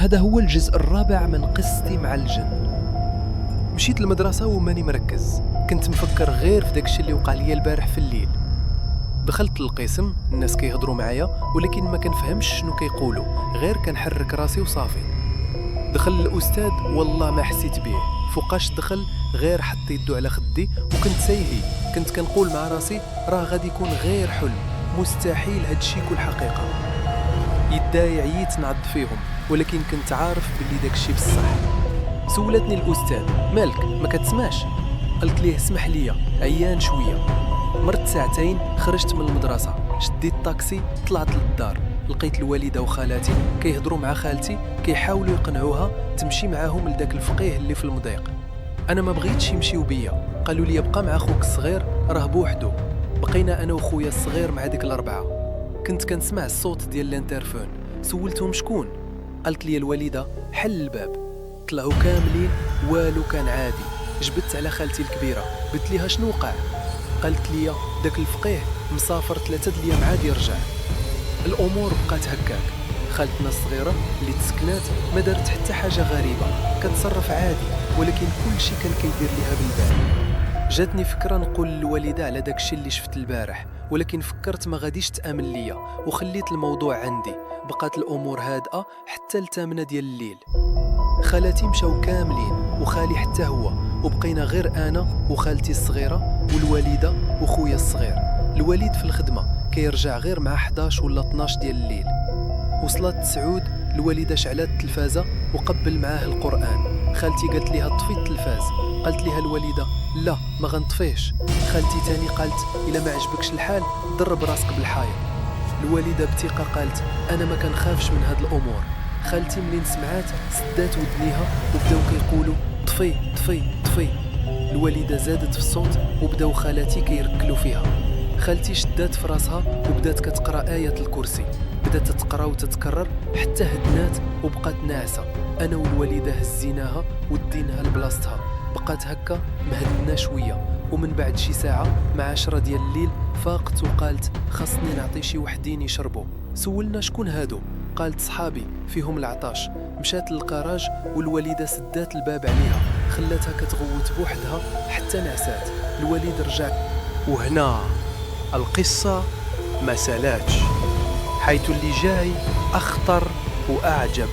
هذا هو الجزء الرابع من قصتي مع الجن. مشيت للمدرسة وماني مركز، كنت مفكر غير في داكشي اللي وقع لي البارح في الليل. دخلت للقسم، الناس كيهضروا معايا ولكن ما كنفهمش شنو كيقولوا، غير كنحرك راسي وصافي. دخل الأستاذ والله ما حسيت به، فوقاش دخل غير حط يدو على خدي وكنت سايهي. كنت كنقول مع راسي راه غادي يكون غير حلم، مستحيل هادشي يكون حقيقة. يداي عييت نعض فيهم، ولكن كنت عارف باللي داكشي بصح. سولتني الأستاذ مالك ما كتسمعش؟ قلت ليه اسمح لي عيان شوية. مرت ساعتين خرجت من المدرسة، شديت طاكسي طلعت للدار، لقيت الوالدة وخالاتي كيهضروا مع خالتي كيحاولوا يقنعوها تمشي معاهم لداك الفقيه اللي في المضيق. انا ما بغيتش يمشيو بيا، قالوا لي بقى مع خوك الصغير راه بوحدو. بقينا انا وخويا الصغير مع ديك الاربعه. كنت كنسمع الصوت ديال الانترفون، سولتهم شكون؟ قالت لي الوالده حل الباب. طلعوا كاملين والو كان عادي. جبت على خالتي الكبيره قلت ليها شنو وقع؟ قالت لي داك الفقيه مسافر 3 ايام عاد يرجع. الامور بقات هكاك. خالتنا الصغيره اللي تسكنات ما دارت حتى حاجه غريبه، كتصرف عادي، ولكن كل شيء كان كيدير ليها بالبال. جاتني فكره نقول للوالده على داك الشيء اللي شفت البارح، ولكن فكرت ما غاديش تامن ليا وخليت الموضوع عندي. بقات الامور هادئه حتى الثامنه ديال الليل. خالاتي مشاو كاملين وخالي حتى هو، وبقينا غير انا وخالتي الصغيره والوالده وخويا الصغير. الوالد في الخدمه كيرجع غير مع 11 ولا 12 ديال الليل. وصلت سعود، الوالده شعلت التلفازه وقبل معاه القران. خالتي قالت ليها طفي التلفاز، قالت ليها الوالده لا ما غنطفيش. خالتي تاني قالت الا ما عجبكش الحال ضرب راسك بالحائط. الوالده بثقه قالت انا ما كنخافش من هاد الامور. خالتي منين سمعات سدات ودنيها وبداو كيقولوا طفي طفي طفي. الوالده زادت في الصوت وبداو خالاتي كيركلوا فيها. خالتي شدات في راسها وبدات كتقرا آية الكرسي، بدات تتقرا وتتكرر حتى هدنات وبقات ناعسه. انا والوالده هزيناها وديناها لبلاصتها، بقات هكا مهدنا شويه. ومن بعد شي ساعه مع 10 ديال الليل فاقت وقالت خاصني نعطي شي وحدين يشربوا. سولنا شكون هادو؟ قالت صحابي فيهم العطاش. مشات للكراج والوالده سدات الباب عليها، خلاتها كتغوت بوحدها حتى نعسات. الوالد رجع. وهنا القصه ما سالاتش، حيث اللي جاي اخطر واعجب.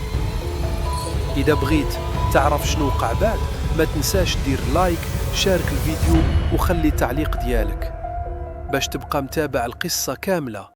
اذا بغيت تعرف شنو وقع بعد ما تنساش دير لايك، شارك الفيديو وخلي تعليق ديالك باش تبقى متابع القصه كامله.